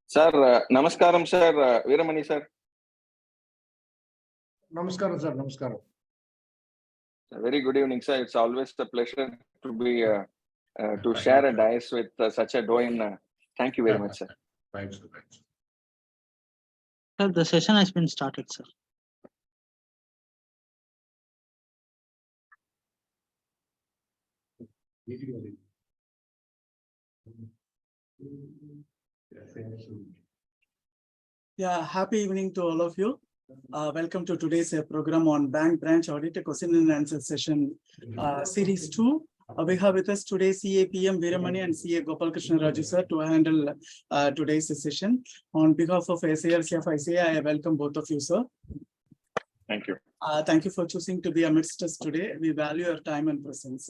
Sir, Namaskaram, sir. Veeramani, sir. Namaskaram, sir. Namaskaram. Very good evening, sir. It's always a pleasure to be to share a dais with such a doyen. Thank you very much, sir. Thanks. Sir, the session has been started, sir. Yeah, happy evening to all of you. Welcome to today's program on bank branch audit question and answer session series 2. We have with us today CA PM Veeramani and CA Gopalakrishna Raju sir to handle today's session. On behalf of SIRC of ICAI, I welcome both of you, sir. Thank you. Thank you for choosing to be amidst us today. We value your time and presence.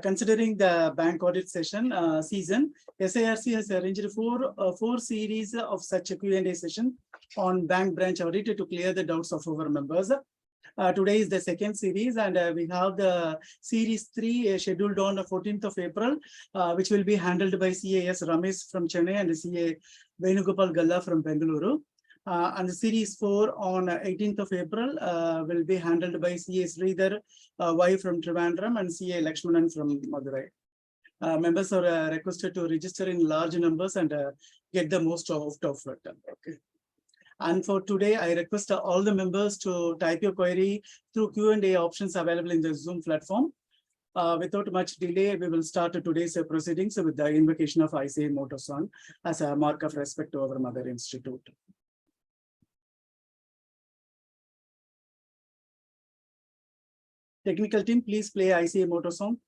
Considering the bank audit session season, SIRC has arranged four series of such a Q&A session on bank branch audit to clear the doubts of our members. Today is the second series, and we have the series 3 scheduled on the 14th of April, which will be handled by CAS Ramesh from Chennai and CA Venugopal Galla from Bengaluru. And the series 4 on 18th of April will be handled by CA Sridhar Y from Trivandrum and CA Lakshmanan from Madurai. Members are requested to register in large numbers and get the most out of it. Okay. And for today, I request all the members to type your query through Q&A options available in the Zoom platform. Without much delay, we will start today's proceedings with the invocation of ICAI motto song as a mark of respect to our mother institute. Technical team, please play ICAI motto song.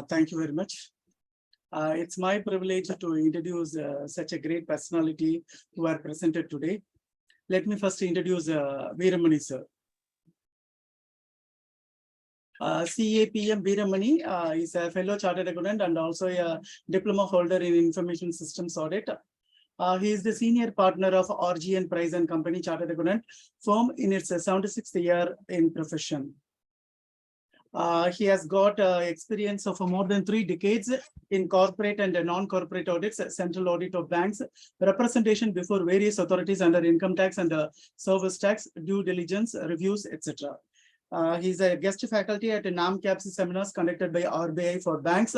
Thank you very much. It's my privilege to introduce such a great personality who are presented today. Let me first introduce Veeramani sir. CAPM Veeramani is a fellow chartered accountant and also a diploma holder in information systems audit. He is the senior partner of RGN Price and Company Chartered Accountant firm in its 76th year in profession. He has got experience of more than 3 decades in corporate and non-corporate audits, central audit of banks, representation before various authorities under income tax and service tax, due diligence, reviews, etc. He is a guest faculty at NAMCAPS seminars conducted by RBI for banks.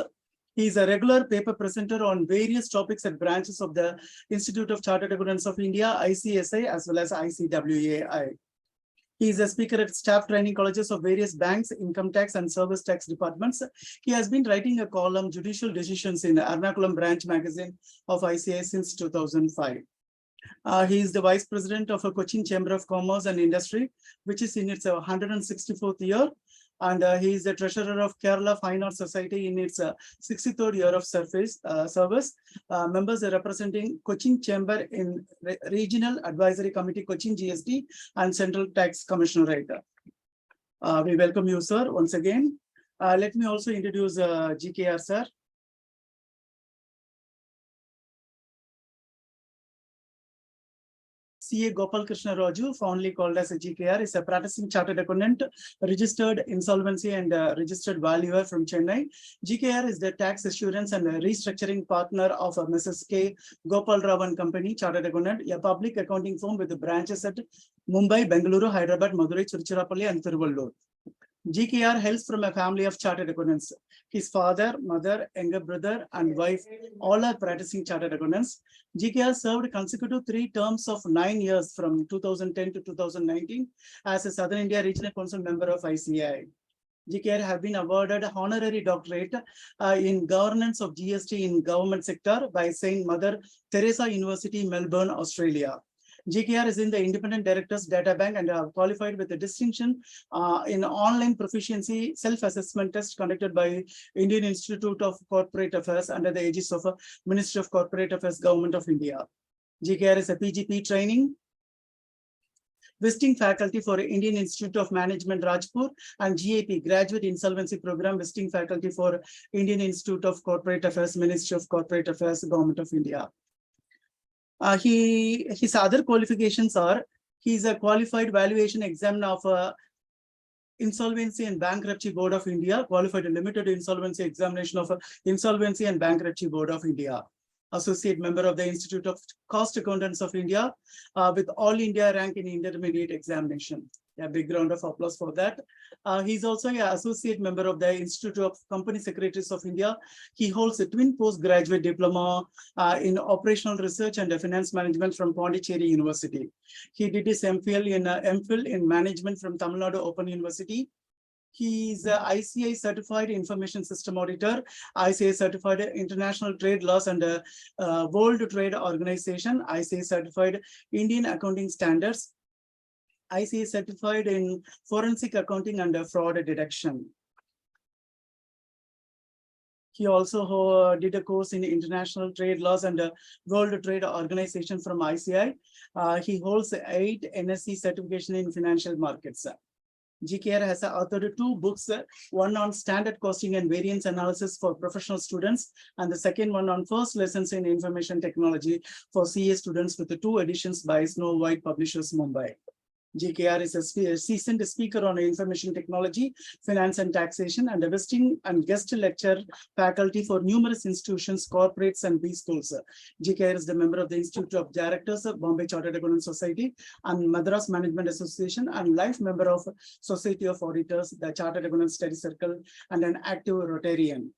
He is a regular paper presenter on various topics at branches of the Institute of Chartered Accountants of India, ICSI, as well as ICAI. He is a speaker at staff training colleges of various banks, income tax and service tax departments. He has been writing a column, Judicial Decisions, in the Ernakulam branch magazine of ICAI since 2005. He is the vice president of a Cochin Chamber of Commerce and Industry, which is in its 164th year. And he is the treasurer of Kerala Fine Arts Society in its 63rd year of service. Members are representing Cochin Chamber in Regional Advisory Committee, Cochin GST and Central Tax Commissionerate. We welcome you, sir, once again. Let me also introduce GKR, sir. CA Gopal Krishna Raju, fondly called as a GKR, is a practicing chartered accountant, registered insolvency and registered valuer from Chennai. GKR is the tax assurance and restructuring partner of Mrs. K. Gopal Rao and Company, chartered accountant, a public accounting firm with branches at Mumbai, Bengaluru, Hyderabad, Madurai, Tiruchirappalli, and Tiruvallur. GKR hails from a family of chartered accountants. His father, mother, younger brother, and wife all are practicing chartered accountants. GKR served consecutive 3 terms of 9 years from 2010 to 2019 as a Southern India Regional Council member of ICAI. GKR have been awarded honorary doctorate in governance of GST in government sector by Saint Mother Teresa University, Melbourne, Australia. GKR is in the Independent Directors Data Bank and are qualified with a distinction in online proficiency self-assessment test conducted by Indian Institute of Corporate Affairs under the aegis of Ministry of Corporate Affairs, Government of India. GKR is a PGP training visiting faculty for Indian Institute of Management, Rajpur, and GAP, Graduate Insolvency Program, visiting faculty for Indian Institute of Corporate Affairs, Ministry of Corporate Affairs, Government of India. His other qualifications are, he is a qualified valuation examiner of Insolvency and Bankruptcy Board of India, qualified limited insolvency examination of Insolvency and Bankruptcy Board of India, associate member of the Institute of Cost Accountants of India, with All India rank in intermediate examination. A big round of applause for that. He's also an associate member of the Institute of Company Secretaries of India. He holds a twin postgraduate diploma in operational research and finance management from Pondicherry University. He did his MPhil in management from Tamil Nadu Open University. He is a ICAI certified information system auditor, ICAI certified international trade laws and World Trade Organization, ICAI certified Indian accounting standards, ICAI certified in forensic accounting and fraud detection. He also did a course in international trade laws and World Trade Organization from ICAI. He holds 8 NSE certification in financial markets. GKR has authored 2 books, one on standard costing and variance analysis for professional students, and the second one on first lessons in information technology for CA students, with the 2 editions by Snow White Publishers, Mumbai. GKR is a seasoned speaker on information technology, finance and taxation, and a visiting and guest lecture faculty for numerous institutions, corporates, and B schools. GKR is the member of the Institute of Directors of Bombay Chartered Accountants Society and Madras Management Association, and life member of Society of Auditors, the Chartered Accountants Study Circle, and an active Rotarian.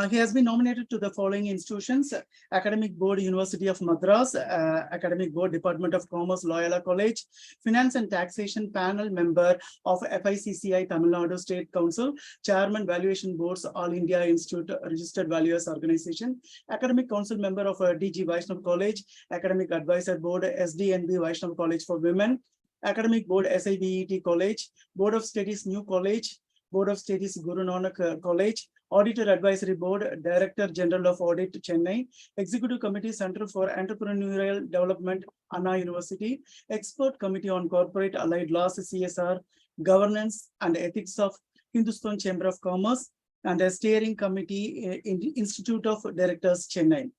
He has been nominated to the following institutions: Academic Board, University of Madras, Academic Board, Department of Commerce, Loyola College, Finance and Taxation Panel member of FICCI, Tamil Nadu State Council, Chairman Valuation Boards, All India Institute Registered Valuers Organization, Academic Council member of DG Vaishnav College, Academic Advisor Board, SDNB Vaishnav College for Women, Academic Board, SIBET College, Board of Studies, New College, Board of Studies, Guru Nanak College, Auditor Advisory Board, Director General of Audit, Chennai, Executive Committee, Center for Entrepreneurial Development, Anna University, Expert Committee on Corporate Allied Laws, CSR, Governance and Ethics of Hindustan Chamber of Commerce, and a Steering Committee in the Institute of Directors, Chennai.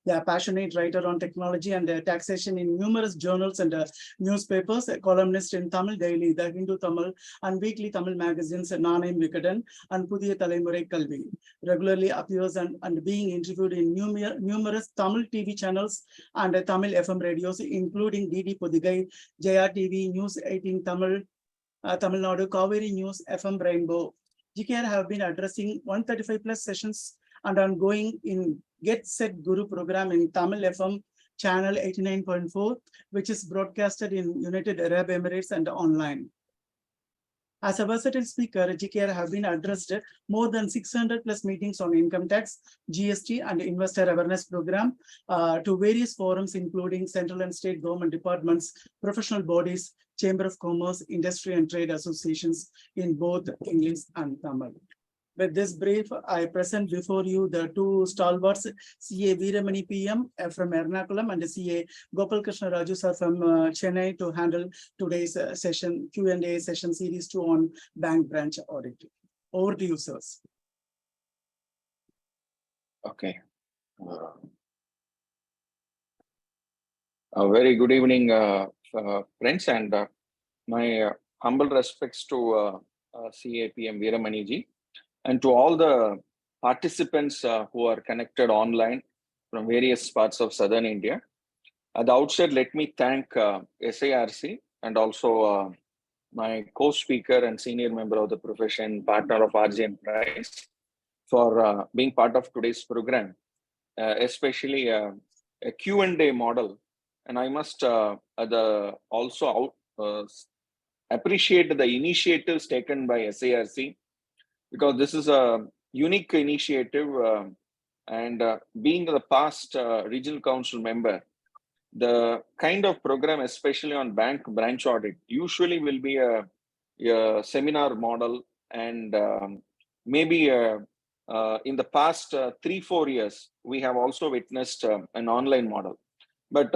A passionate writer on technology and taxation in numerous journals and newspapers, a columnist in Tamil Daily, The Hindu Tamil, and weekly Tamil magazines, Nanayam Vikadan and Pudhiya Thalaimurai Kalvi. Regularly appears and being interviewed in numerous Tamil TV channels and Tamil FM radios, including DD Podigai, Jaya TV, News 18 Tamil, Tamil Nadu, Kaveri News, FM Rainbow. GKR have been addressing 135 plus sessions and ongoing in Get Set Guru program in Tamil FM channel 89.4, which is broadcasted in United Arab Emirates and online. As a versatile speaker, GKR have been addressed more than 600 plus meetings on income tax, GST, and investor awareness program to various forums, including central and state government departments, professional bodies, Chamber of Commerce, industry and trade associations in both English and Tamil. With this brief, I present before you the two stalwarts, CA Veeramani PM from Ernakulam and CA Gopal Krishna Raju sir from Chennai to handle today's session, Q&A session series 2 on bank branch audit. Over to you, sirs. Okay. A very good evening, friends, and my humble respects to CAPM Veeramani ji, and to all the participants who are connected online from various parts of southern India. At the outset, let me thank SIRC and also my co-speaker and senior member of the profession, partner of RGN Prize, for being part of today's program, especially a Q&A model. And I must also appreciate the initiatives taken by SIRC, because this is a unique initiative, and being the past regional council member, the kind of program, especially on bank branch audit, usually will be a seminar model, and maybe in the past 3-4 years, we have also witnessed an online model. But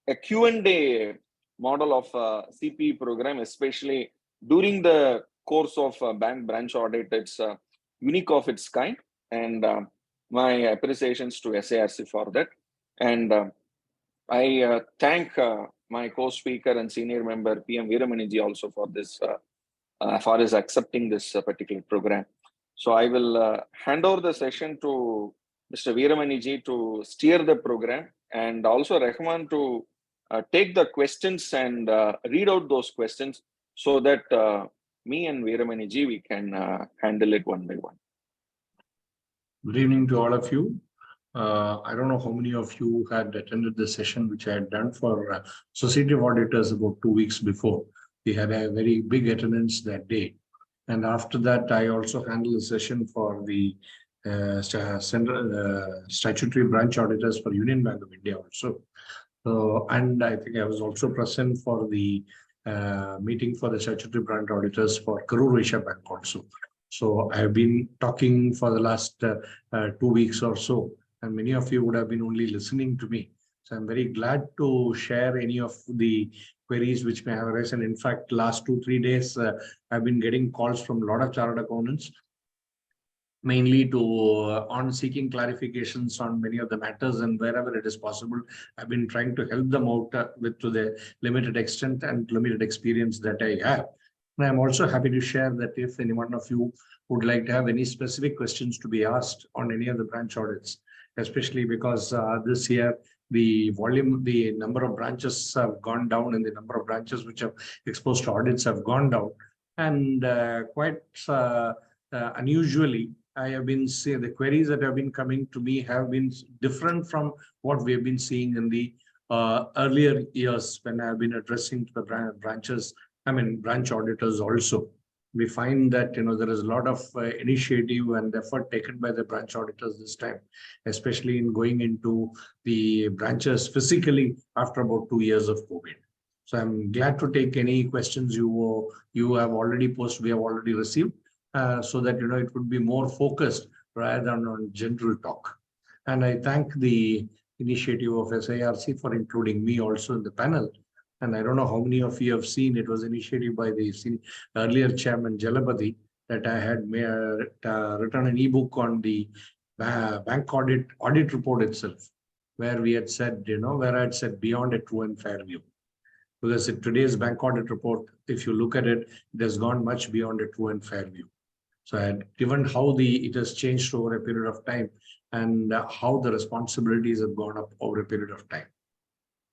a Q&A model of CPE program, especially during the course of bank branch audit, it's unique of its kind, and my appreciations to SIRC for that. And I thank my co-speaker and senior member PM Veeramani ji also for this, for his accepting this particular program. So I will hand over the session to Mr. Veeramani ji to steer the program, and also Rahman to take the questions and read out those questions, so that me and Veeramani ji, we can handle it one by one. Good evening to all of you. I don't know how many of you had attended the session which I had done for Society of Auditors about 2 weeks before. We had a very big attendance that day. And after that, I also handled a session for the statutory branch auditors for Union Bank of India also. And I think I was also present for the meeting for the statutory branch auditors for Karur Vysya Bank also. So I have been talking for the last 2 weeks or so, and many of you would have been only listening to me. So I'm very glad to share any of the queries which may have arisen. In fact, last 2-3 days, I've been getting calls from a lot of chartered accountants, mainly to on seeking clarifications on many of the matters, and wherever it is possible, I've been trying to help them out to the limited extent and limited experience that I have. And I'm also happy to share that if any one of you would like to have any specific questions to be asked on any of the branch audits, especially because this year the number of branches have gone down, and the number of branches which have exposed to audits have gone down, and quite unusually, I have been seeing the queries that have been coming to me have been different from what we have been seeing in the earlier years when I have been addressing the branch auditors also. We find that there is a lot of initiative and effort taken by the branch auditors this time, especially in going into the branches physically after about 2 years of COVID. So I'm glad to take any questions you have already posted, we have already received, so that it would be more focused rather than on general talk. And I thank the initiative of SIRC for including me also in the panel. And I don't know how many of you have seen, it was initiated by the earlier chairman Jalapati, that I had written an ebook on the bank audit report itself, where we had said, where I had said beyond a true and fair view. Because in today's bank audit report, if you look at it, it has gone much beyond a true and fair view. So I had given how it has changed over a period of time, and how the responsibilities have gone up over a period of time.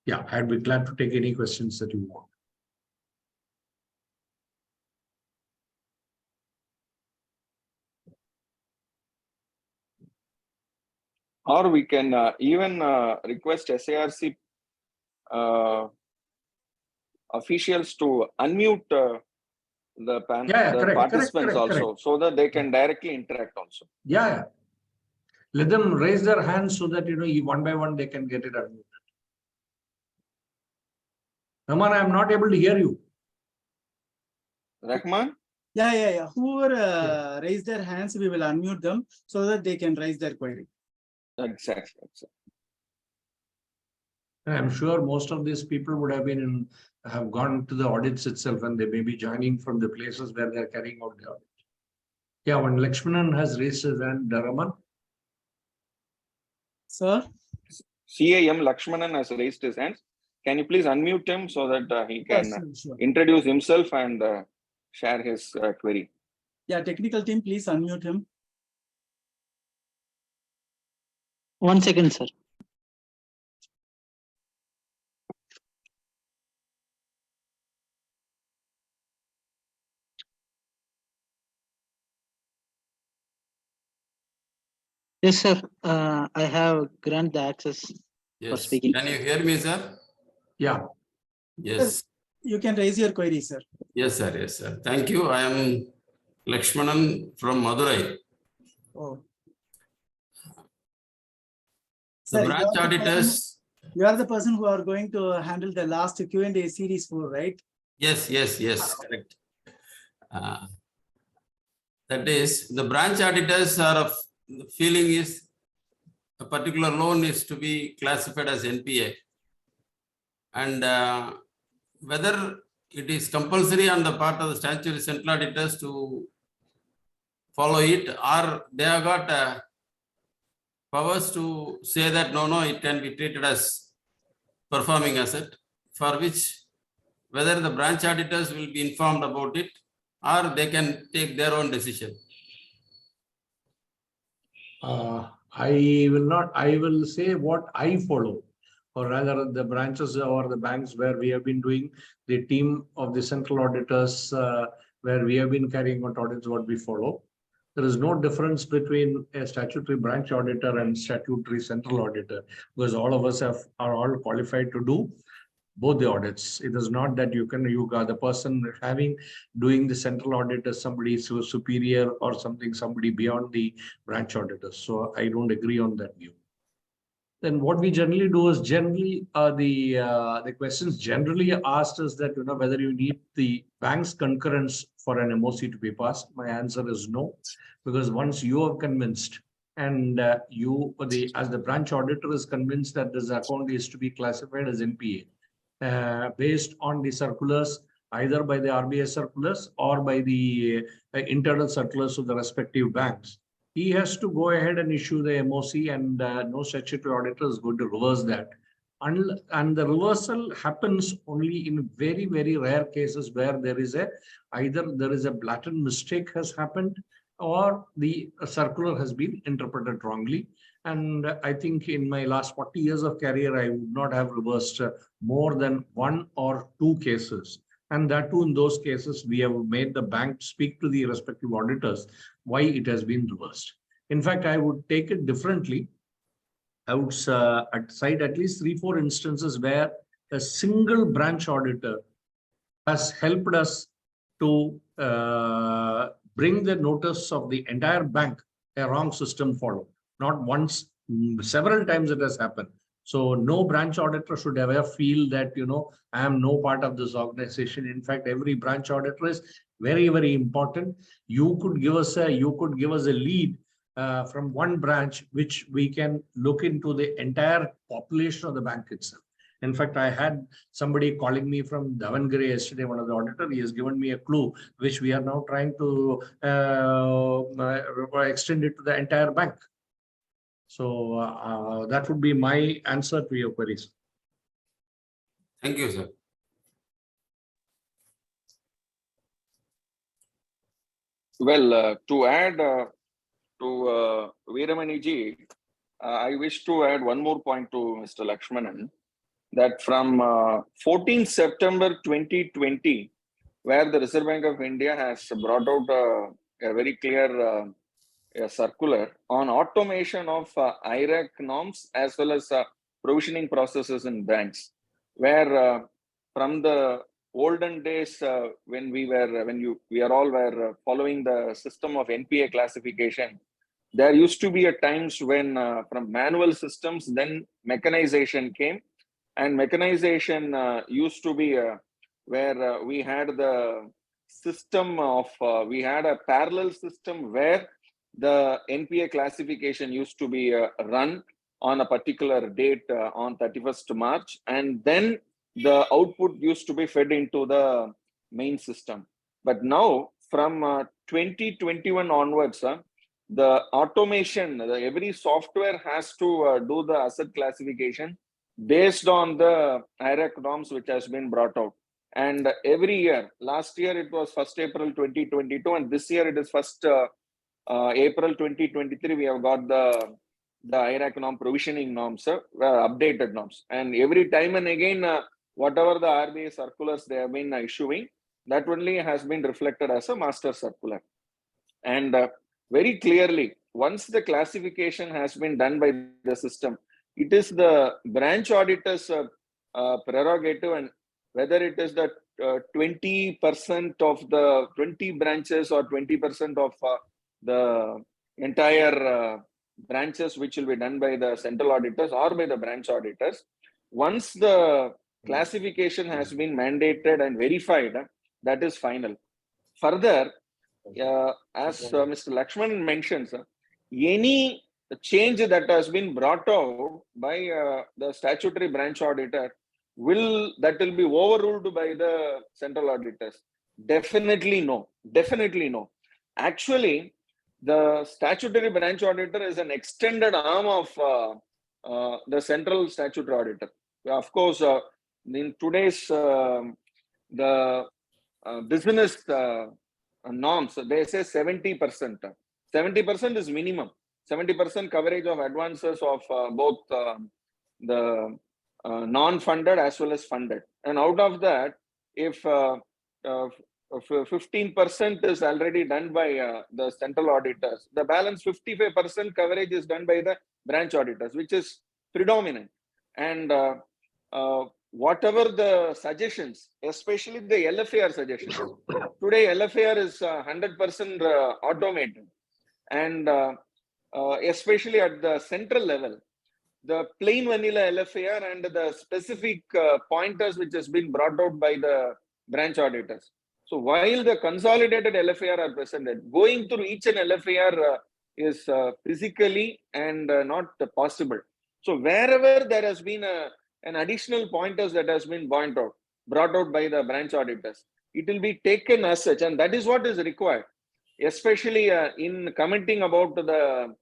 Yeah, I'd be glad to take any questions that you want. Or we can even request SIRC officials to unmute the Correct, participants also, so that they can directly interact also. Yeah. Let them raise their hands so that, one by one they can get it unmuted. Raman, I am not able to hear you. Rahman? Yeah. Whoever raise their hands, we will unmute them so that they can raise their query. Exactly. I'm sure most of these people would have gone to the audits itself, and they may be joining from the places where they're carrying out the audit. Yeah, when Lakshmanan has raised his hand, Raman. Sir? CAM Lakshmanan has raised his hands. Can you please unmute him so that he can Sure. introduce himself and share his query? Yeah, technical team, please unmute him. 1 second, sir. Yes, sir. I have grant the access for Yes. speaking. Can you hear me, sir? Yeah. Yes. You can raise your query, sir. Yes, sir. Yes, sir. Thank you. I am Lakshmanan from Madurai. Oh. The Sir, branch auditors. You are the person who are going to handle the last Q&A series 4, right? Yes, correct. That is, the branch auditors are of the feeling is a particular loan is to be classified as NPA. And whether it is compulsory on the part of the statutory central auditors to follow it, or they have got powers to say that no, it can be treated as performing asset, for which whether the branch auditors will be informed about it or they can take their own decision. I will say what I follow, or rather the branches or the banks where we have been doing the team of the central auditors, where we have been carrying out audits, what we follow. There is no difference between a statutory branch auditor and statutory central auditor, because all of us are all qualified to do both the audits. It is not that you are the person doing the central audit as somebody so superior or somebody beyond the branch auditors. So I don't agree on that view. Then what we generally do is the questions generally asked is that whether you need the bank's concurrence for an MOC to be passed. My answer is no, because once you are convinced and as the branch auditor is convinced that this account is to be classified as NPA based on the circulars either by the RBI circulars or by the internal circulars of the respective banks, he has to go ahead and issue the MOC, and no statutory auditor is going to reverse that. And the reversal happens only in very, very rare cases where either there is a blatant mistake has happened or the circular has been interpreted wrongly. And I think in my last 40 years of career, I would not have reversed more than 1 or 2 cases. And that too, in those cases, we have made the bank speak to the respective auditors why it has been reversed. In fact, I would take it differently. I would cite at least 3-4 instances where a single branch auditor has helped us to bring the notice of the entire bank a wrong system followed. Not once, several times it has happened. So no branch auditor should ever feel that, I am no part of this organization. In fact, every branch auditor is very, very important. You could give us a lead from one branch, which we can look into the entire population of the bank itself. In fact, I had somebody calling me from Davangere yesterday, one of the auditors. He has given me a clue, which we are now trying to extend it to the entire bank. So that would be my answer to your queries. Thank you, sir. Well, to add to Veeramani ji, I wish to add one more point to Mr. Lakshmanan, that from 14 September 2020, where the Reserve Bank of India has brought out a very clear a circular on automation of IRAC norms as well as provisioning processes in banks, where from the olden days when we are all following the system of NPA classification, there used to be a times when from manual systems, then mechanization came, and mechanization used to be where we had the system of, we had a parallel system where the NPA classification used to be run on a particular date on 31st March, and then the output used to be fed into the main system. But now from 2021 onwards, the automation, every software has to do the asset classification based on the IRAC norms which has been brought out. And every year, last year it was 1st April 2022, and this year it is 1st April 2023, we have got the IRAC norm provisioning norms, updated norms. And every time and again, whatever the RBI circulars they have been issuing, that only has been reflected as a master circular. And very clearly, once the classification has been done by the system, it is the branch auditor's prerogative, and whether it is the 20% of the 20 branches or 20% of the entire branches which will be done by the central auditors or by the branch auditors, once the classification has been mandated and verified, that is final. Further, as Mr. Lakshman mentions, any change that has been brought out by the statutory branch auditor will be overruled by the central auditors? Definitely no. Definitely no. Actually, the statutory branch auditor is an extended arm of the central statutory auditor. Of course, in today's the business norms, they say 70%. 70% is minimum. 70% coverage of advances of both the non-funded as well as funded. And out of that, if 15% is already done by the central auditors, the balance 55% coverage is done by the branch auditors, which is predominant. And whatever the suggestions, especially the LFAR suggestions, today LFAR is 100% automated. And especially at the central level, the plain vanilla LFAR and the specific pointers which has been brought out by the branch auditors. So while the consolidated LFAR are presented, going through each and LFAR is physically and not possible. So wherever there has been an additional pointers that has been brought out by the branch auditors, it will be taken as such, and that is what is required, especially in commenting about the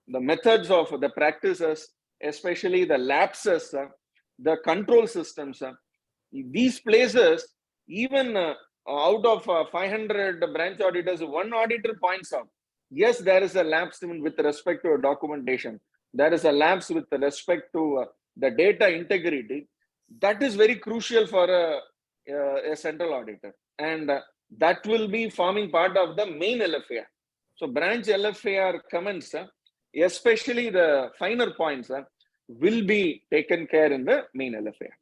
methods of the practices, especially the lapses, the control systems. These places, even out of 500 branch auditors, one auditor points out, yes, there is a lapse with respect to documentation. There is a lapse with respect to the data integrity. That is very crucial for a central auditor. And that will be forming part of the main LFAR. So branch LFAR comments, especially the finer points, will be taken care in the main LFAR.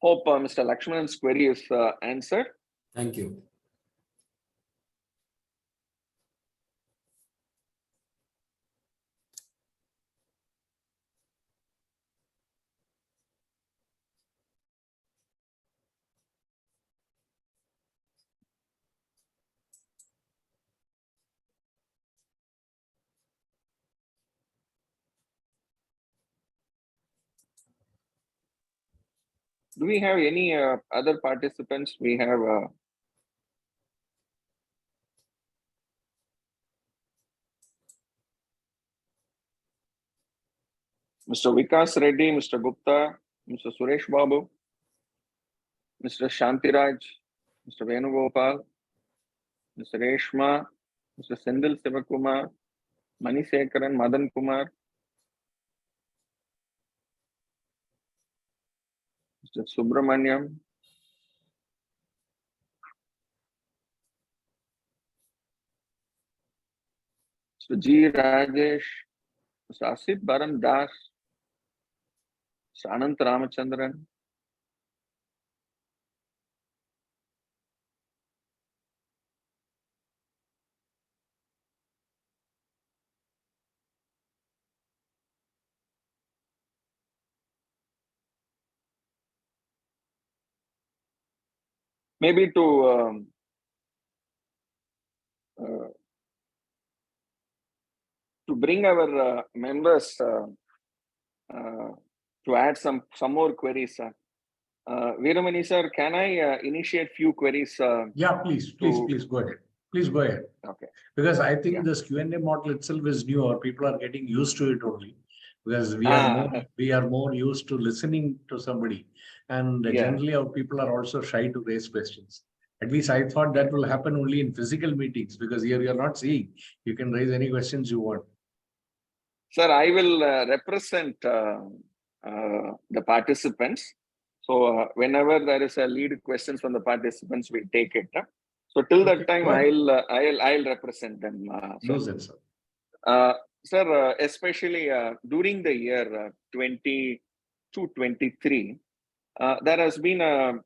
Hope Mr. Lakshman's query is answered. Thank you. Do we have any other participants? We have Mr. Vikas Reddy, Mr. Gupta, Mr. Suresh Babu, Mr. Shantiraj, Mr. Venugopal, Mr. Reshma, Mr. Sendil Sivakumar, Manisekaran, Madan Kumar, Mr. Subramaniam, Mr. G. Rajesh, Mr. Asif Baran Das, Mr. Anant Ramachandran, maybe to bring our members to add some more queries. Veeramani sir, can I initiate few queries? Yeah, please go ahead. Please go ahead. Okay. Because I think this Q&A model itself is new, or people are getting used to it only. Because we are more used to listening to somebody, and generally our people are also shy to raise questions. At least I thought that will happen only in physical meetings, because here you are not seeing. You can raise any questions you want. Sir, I will represent the participants. So whenever there is a lead questions from the participants, we take it. So till that time, I'll represent them. No sense, sir. Sir, especially during the year 22-23, there has been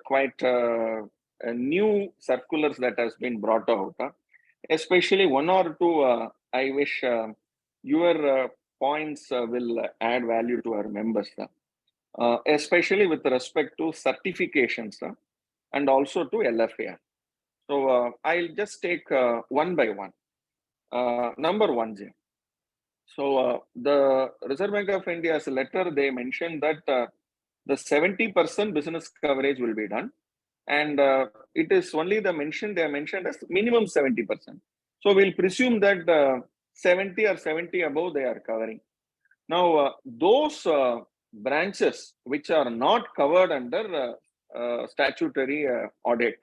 quite new circulars that has been brought out. Especially one or two, I wish your points will add value to our members, especially with respect to certifications and also to LFAR. So I'll just take one by one. Number one, so the Reserve Bank of India's letter, they mentioned that the 70% business coverage will be done. And it is only they are mentioned as minimum 70%. So we'll presume that 70 or 70 above they are covering. Now, those branches which are not covered under statutory audit.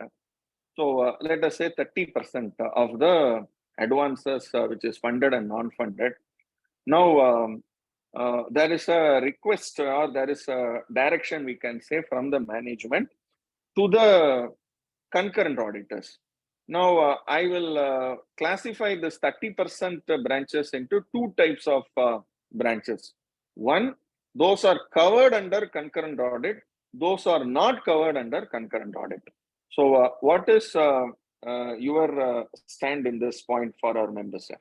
So let us say 30% of the advances which is funded and non-funded. Now, there is a request or there is a direction, we can say, from the management to the concurrent auditors. Now, I will classify this 30% branches into two types of branches. One, those are covered under concurrent audit. Those are not covered under concurrent audit. So what is your stand in this point for our members, sir?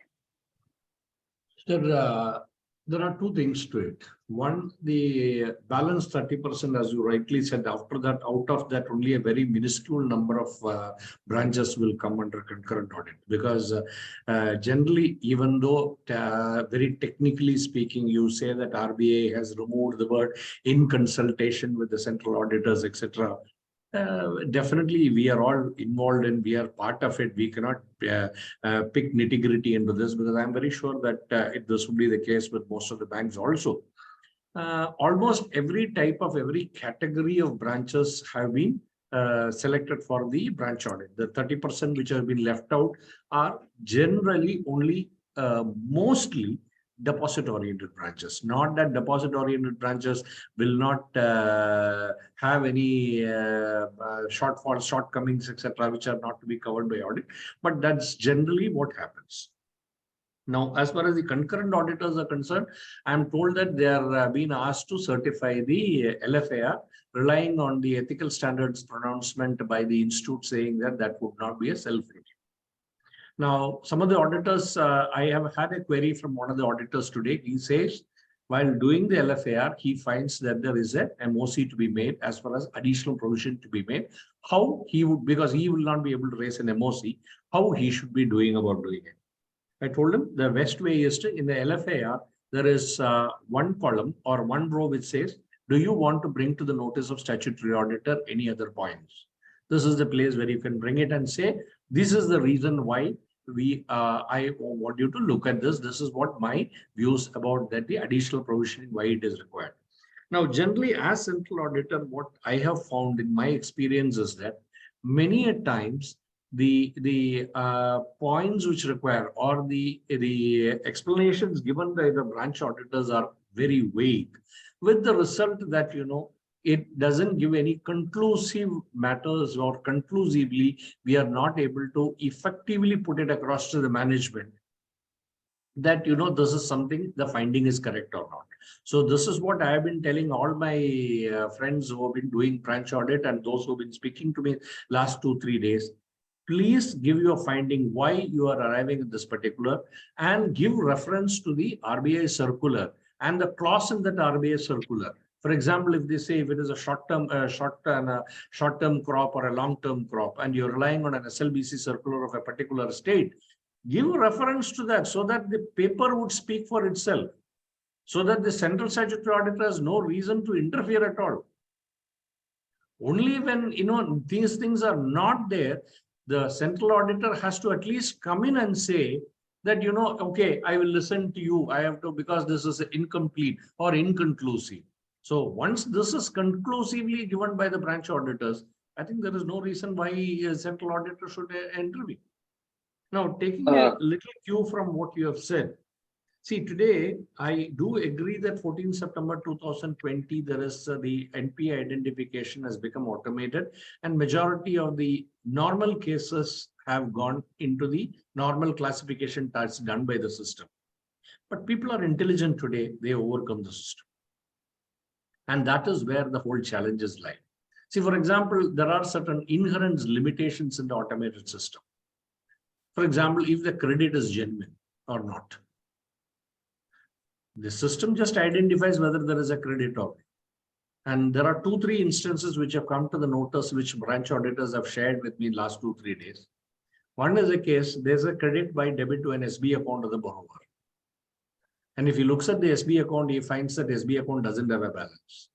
Sir, there are two things to it. One, the balance 30%, as you rightly said, after that, out of that, only a very minuscule number of branches will come under concurrent audit. Because generally, even though very technically speaking, you say that RBI has removed the word in consultation with the central auditors, etc. Definitely, we are all involved and we are part of it. We cannot pick nitty-gritty into this, because I'm very sure that this would be the case with most of the banks also. Almost every type of every category of branches have been selected for the branch audit. The 30% which have been left out are generally only mostly deposit-oriented branches. Not that deposit-oriented branches will not have any shortfalls, shortcomings, etc., which are not to be covered by audit, but that's generally what happens. Now, as far as the concurrent auditors are concerned, I'm told that they are being asked to certify the LFAR, relying on the ethical standards pronouncement by the institute, saying that that would not be a self-review. Now, some of the auditors, I have had a query from one of the auditors today. He says, while doing the LFAR, he finds that there is a MOC to be made as far as additional provision to be made. How he would, because he will not be able to raise an MOC, how he should be doing about doing it. I told him the best way is to, in the LFAR, there is one column or one row which says, do you want to bring to the notice of statutory auditor any other points? This is the place where you can bring it and say, this is the reason why I want you to look at this. This is what my views about that, the additional provisioning, why it is required. Now, generally, as central auditor, what I have found in my experience is that many a times the points which require or the explanations given by the branch auditors are very vague, with the result that, you know, it doesn't give any conclusive matters, or conclusively, we are not able to effectively put it across to the management that, you know, this is something, the finding is correct or not. So this is what I have been telling all my friends who have been doing branch audit and those who have been speaking to me last 2-3 days. Please give your finding why you are arriving at this particular, and give reference to the RBI circular and the clause in that RBI circular. For example, if they say if it is a short-term crop or a long-term crop, and you're relying on an SLBC circular of a particular state, give reference to that so that the paper would speak for itself, so that the central statutory auditor has no reason to interfere at all. Only when these things are not there, the central auditor has to at least come in and say that, okay, I will listen to you. I have to, because this is incomplete or inconclusive. So once this is conclusively given by the branch auditors, I think there is no reason why a central auditor should intervene. Now, taking a little cue from what you have said, see, today, I do agree that 14 September 2020, there is the NPA identification has become automated, and majority of the normal cases have gone into the normal classification tasks done by the system. But people are intelligent today, they overcome the system. And that is where the whole challenges lie. See, for example, there are certain inherent limitations in the automated system. For example, if the credit is genuine or not. The system just identifies whether there is a credit or not. And there are 2-3 instances which have come to the notice, which branch auditors have shared with me last 2-3 days. One is a case, there's a credit by debit to an SB account of the borrower. And if he looks at the SB account, he finds that SB account doesn't have a balance.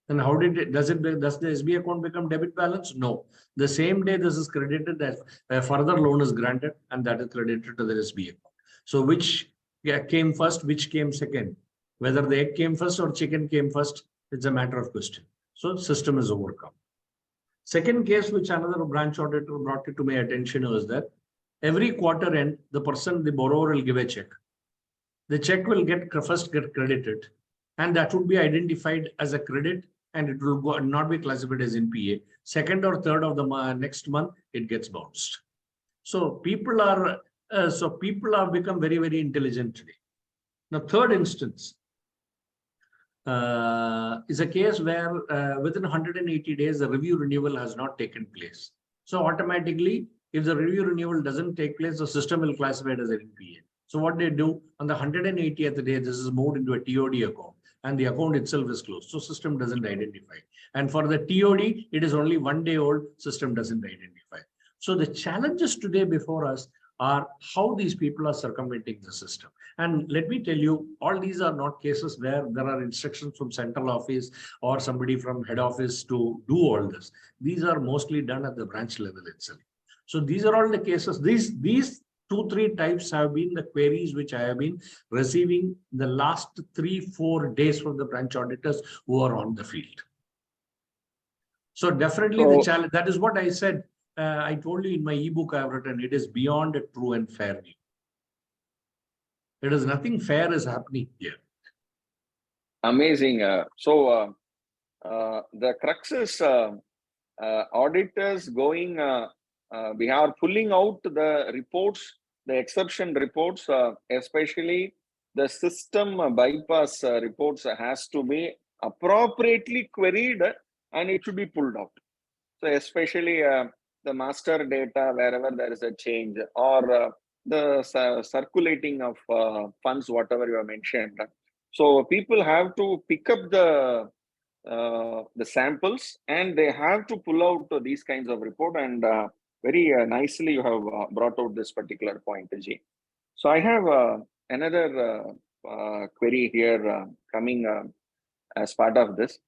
Then how does the SB account become debit balance? No. The same day this is credited, as a further loan is granted, and that is credited to the SB account. So which came first, which came second? Whether the egg came first or chicken came first, it's a matter of question. So the system is overcome. Second case, which another branch auditor brought it to my attention, was that every quarter end, the borrower will give a check. The check will first get credited, and that would be identified as a credit, and it will not be classified as NPA. Second or third of the next month, it gets bounced. So people are become very, very intelligent today. Now, third instance is a case where within 180 days, the review renewal has not taken place. So automatically, if the review renewal doesn't take place, the system will classify it as an NPA. So what they do on the 180th day, this is moved into a TOD account, and the account itself is closed. So system doesn't identify. And for the TOD, it is only 1 day old, system doesn't identify. So the challenges today before us are how these people are circumventing the system. And let me tell you, all these are not cases where there are instructions from central office or somebody from head office to do all this. These are mostly done at the branch level itself. So these are all the cases. These 2-3 types have been the queries which I have been receiving the last 3-4 days from the branch auditors who are on the field. So definitely the challenge, that is what I said. I told you in my ebook I have written, it is beyond a true and fair view. There is nothing fair is happening here. Amazing. So the crux is auditors going, we are pulling out the reports, the exception reports, especially the system bypass reports has to be appropriately queried and it should be pulled out. So especially the master data, wherever there is a change, or the circulating of funds, whatever you have mentioned. So people have to pick up the samples and they have to pull out these kinds of report, and very nicely you have brought out this particular point, Ji. So I have another query here coming as part of this.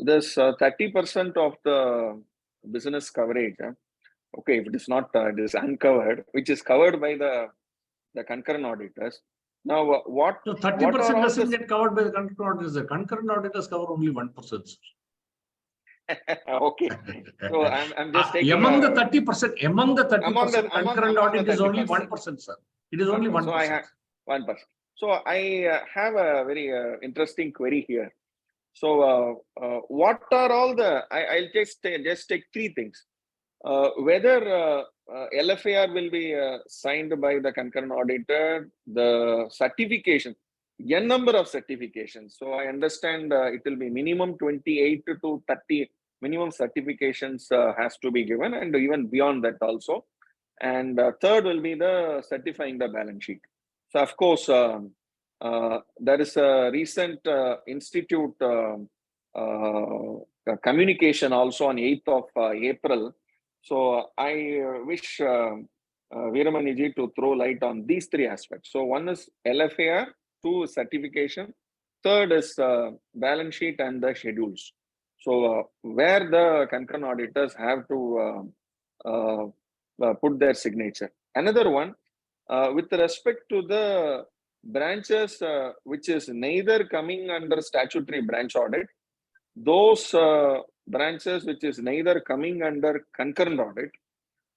This 30% of the business coverage, okay, if it is not, it is uncovered, which is covered by the concurrent auditors. Now, what? So 30% doesn't get covered by the concurrent auditors. The concurrent auditors cover only 1%. Okay, so I'm just taking among the 30%. Among the 30%, concurrent audit is only 1%, sir. It is only 1%. So I have 1%. So I have a very interesting query here. So what are all the? I'll just take 3 things. Whether LFAR will be signed by the concurrent auditor, the certification, n number of certifications. So I understand it will be minimum 28 to 30 minimum certifications has to be given, and even beyond that also. And third will be the certifying the balance sheet. So of course, there is a recent institute communication also on 8th of April. So I wish Veeramaniji to throw light on these three aspects. So one is LFAR, two is certification, third is balance sheet and the schedules. So where the concurrent auditors have to put their signature. Another one, with respect to the branches which is neither coming under statutory branch audit, those branches which is neither coming under concurrent audit.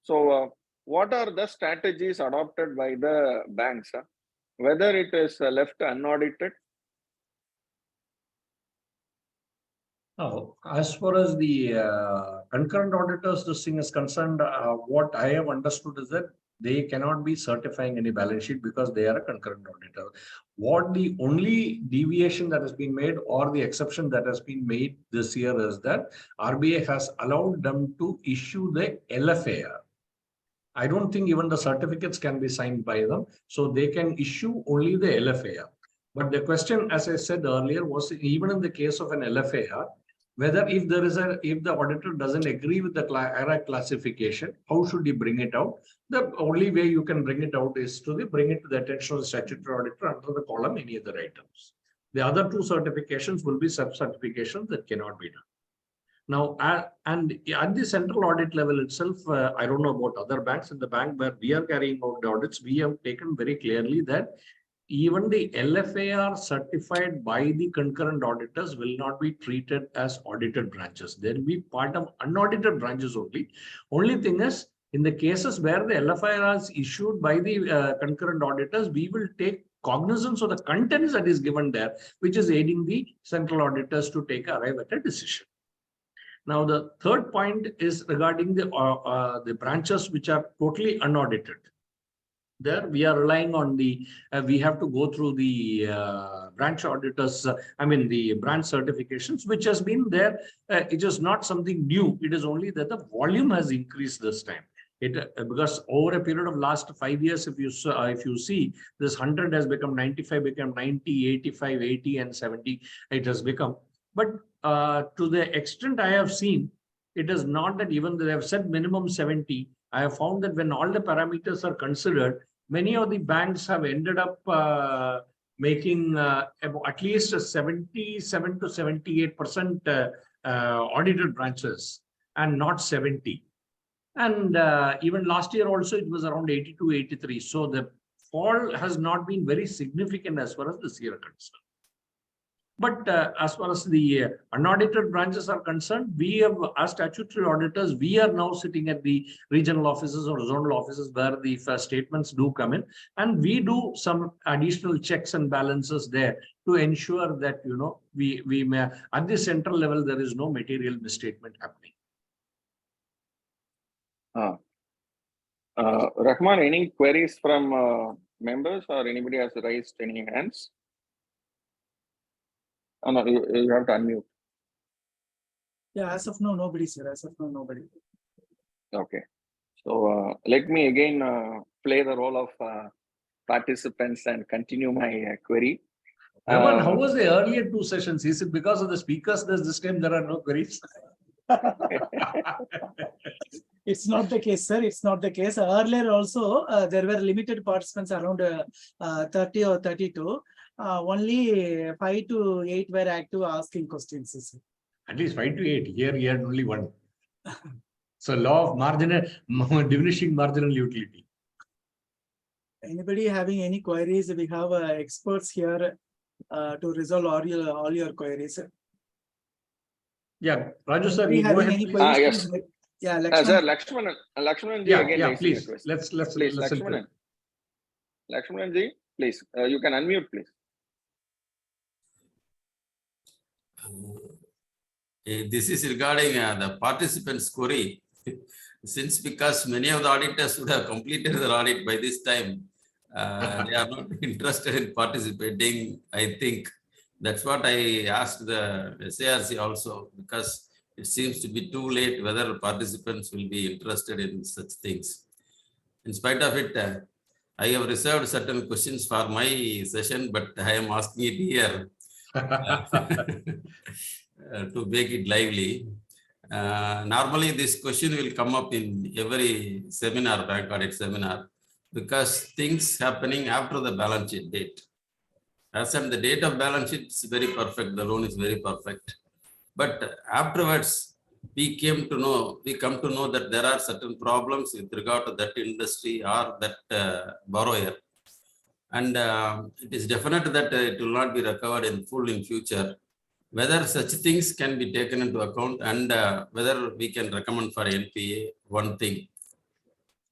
So what are the strategies adopted by the banks, whether it is left unaudited? Now, as far as the concurrent auditors, this thing is concerned, what I have understood is that they cannot be certifying any balance sheet because they are a concurrent auditor. What the only deviation that has been made or the exception that has been made this year is that RBI has allowed them to issue the LFAR. I don't think even the certificates can be signed by them. So they can issue only the LFAR. But the question, as I said earlier, was even in the case of an LFAR, whether if the auditor doesn't agree with the error classification, how should he bring it out? The only way you can bring it out is to bring it to the attention of the statutory auditor under the column any other items. The other two certifications will be sub-certifications that cannot be done. Now, and at the central audit level itself, I don't know about other banks. In the bank where we are carrying out the audits, we have taken very clearly that even the LFAR certified by the concurrent auditors will not be treated as audited branches. They will be part of unaudited branches only. Only thing is, in the cases where the LFAR is issued by the concurrent auditors, we will take cognizance of the contents that is given there, which is aiding the central auditors to arrive at a decision. Now, the third point is regarding the branches which are totally unaudited. There we are relying on the, we have to go through the branch auditors, the branch certifications, which has been there. It is not something new. It is only that the volume has increased this time. Because over a period of last 5 years, if you see, this 100 has become 95, become 90, 85, 80, and 70. It has become. But to the extent I have seen, it is not that even they have said minimum 70. I have found that when all the parameters are considered, many of the banks have ended up making at least 77 to 78% audited branches and not 70. And even last year also, it was around 82, 83. So the fall has not been very significant as far as this year is concerned. But as far as the unaudited branches are concerned, we have, as statutory auditors, we are now sitting at the regional offices or zonal offices where the statements do come in. And we do some additional checks and balances there to ensure that, we may, at the central level, there is no material misstatement happening. Rahman, any queries from members or anybody has raised any hands? Oh, no, you have to unmute. Yeah, as of now, nobody, sir. As of now, nobody. Okay. So let me again play the role of participants and continue my query. Raman, how was the earlier two sessions? Is it because of the speakers this time there are no queries? It's not the case, sir. It's not the case. Earlier also, there were limited participants around 30 or 32. Only 5 to 8 were active asking questions. Sir. At least 5 to 8. Here you had only one. So law of diminishing marginal utility. Anybody having any queries? We have experts here to resolve all your queries. Yeah, Raju sir, you go ahead. Yes. Yeah, Lakshman. Sir, Lakshman ji again. Please. Let's please, Lakshman ji, please. You can unmute, please. This is regarding the participants' query. Because many of the auditors would have completed their audit by this time, they are not interested in participating. I think that's what I asked the SIRC also, because it seems to be too late whether participants will be interested in such things. In spite of it, I have reserved certain questions for my session, but I am asking it here to make it lively. Normally, this question will come up in every seminar, bank audit seminar, because things happening after the balance sheet date. As on the date of balance sheet, it's very perfect. The loan is very perfect. But afterwards, we come to know that there are certain problems with regard to that industry or that borrower. And it is definite that it will not be recovered in full in future. Whether such things can be taken into account and whether we can recommend for NPA, one thing.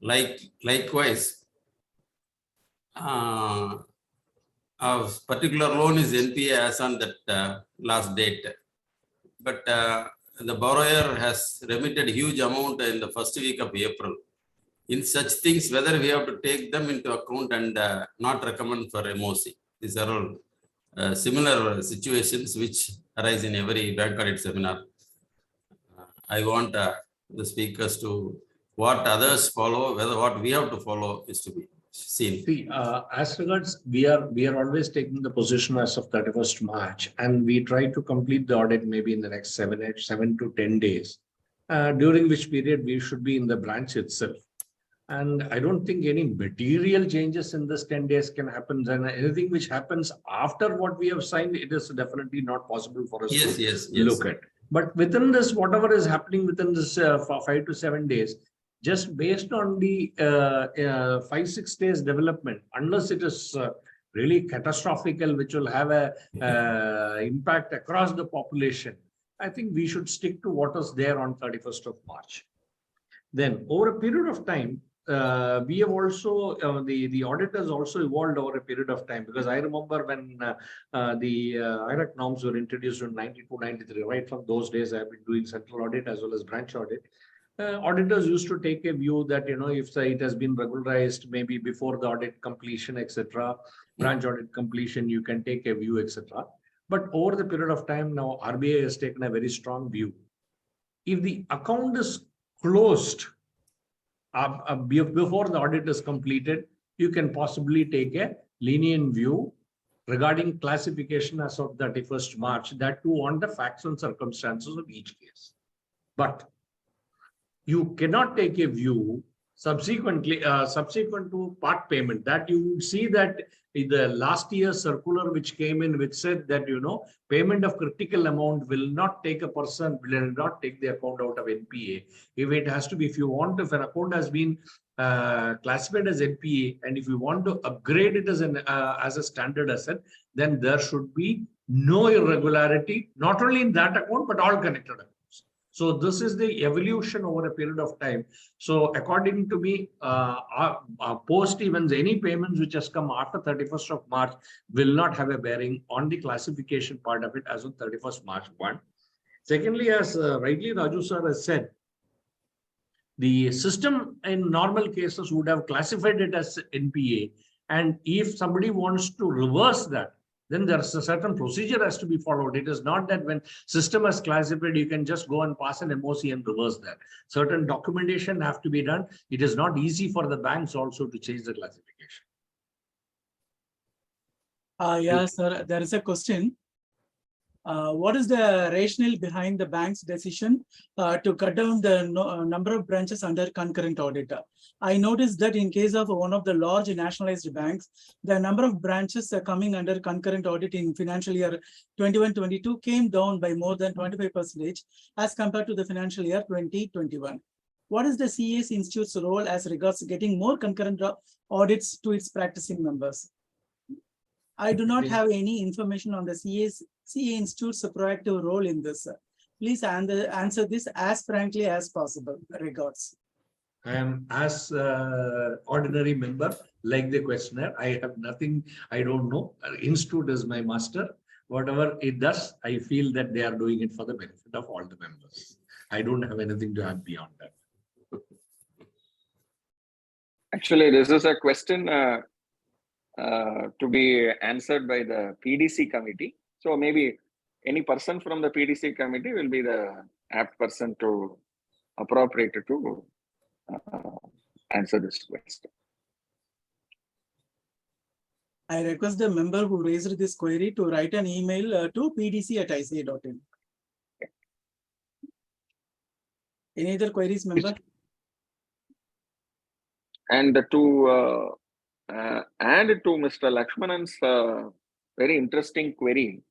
Likewise, a particular loan is NPA as on that last date. But the borrower has remitted huge amount in the first week of April. In such things, whether we have to take them into account and not recommend for MOC. These are all similar situations which arise in every bank audit seminar. I want the speakers to, what others follow, whether what we have to follow is to be seen. See, as regards, we are always taking the position as of 31st March, and we try to complete the audit maybe in the next 7 to 10 days, during which period we should be in the branch itself. And I don't think any material changes in this 10 days can happen. And anything which happens after what we have signed, it is definitely not possible for us to look at. But within this, whatever is happening within this for 5 to 7 days, just based on the 5-6 days development, unless it is really catastrophical, which will have a impact across the population, I think we should stick to what is there on 31st of March. Then over a period of time, we have also, the audit has also evolved over a period of time, because I remember when the IRAC norms were introduced in 92, 93, right from those days, I've been doing central audit as well as branch audit. Auditors used to take a view that, if it has been regularized, maybe before the audit completion, etc., branch audit completion, you can take a view, etc. But over the period of time now, RBI has taken a very strong view. If the account is closed before the audit is completed, you can possibly take a lenient view regarding classification as of 31st March, that too on the facts and circumstances of each case. But you cannot take a view subsequent to part payment. That you would see that in the last year's circular which came in, which said that, payment of critical amount will not take the account out of NPA. If it has to be, if an account has been classified as NPA, and if you want to upgrade it as a standard asset, then there should be no irregularity, not only in that account, but all connected accounts. So this is the evolution over a period of time. So according to me, post events, any payments which has come after 31st of March will not have a bearing on the classification part of it as of 31st March 1. Secondly, as rightly Raju sir has said, the system in normal cases would have classified it as NPA. And if somebody wants to reverse that, then there's a certain procedure has to be followed. It is not that when system has classified, you can just go and pass an MOC and reverse that. Certain documentation have to be done. It is not easy for the banks also to change the classification. Yeah, sir, there is a question. What is the rationale behind the bank's decision to cut down the number of branches under concurrent audit? I noticed that in case of one of the large nationalized banks, the number of branches coming under concurrent audit in financial year 21-22 came down by more than 25% as compared to the financial year 2021. What is the CAS Institute's role as regards getting more concurrent audits to its practicing members? I do not have any information on the CA Institute's proactive role in this. Please answer this as frankly as possible. Regards. I am as ordinary member, like the questionnaire. I have nothing, I don't know. Institute is my master. Whatever it does, I feel that they are doing it for the benefit of all the members. I don't have anything to add beyond that. Actually, this is a question to be answered by the PDC committee. So maybe any person from the PDC committee will be the apt person to appropriate to answer this question. I request the member who raised this query to write an email to pdc@ica.in. Any other queries, member? And to add to Mr. Lakshmanan's very interesting query,